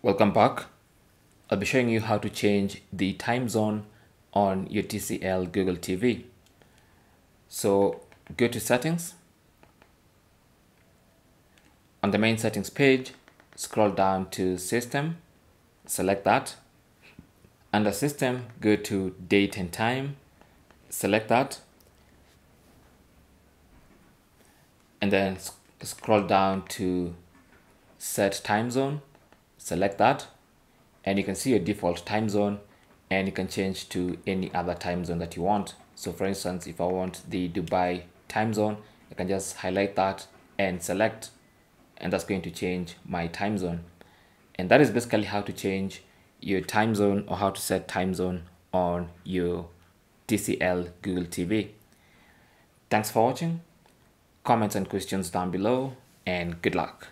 Welcome back. I'll be showing you how to change the time zone on your TCL Google TV. So go to settings. On the main settings page, scroll down to system, select that. Under system, go to date and time, select that. And then scroll down to set time zone, select that. And you can see your default time zone, and you can change to any other time zone that you want. So for instance, if I want the Dubai time zone, I can just highlight that and select, and that's going to change my time zone. And that is basically how to change your time zone or how to set time zone on your TCL Google TV. Thanks for watching. Comments and questions down below, and good luck.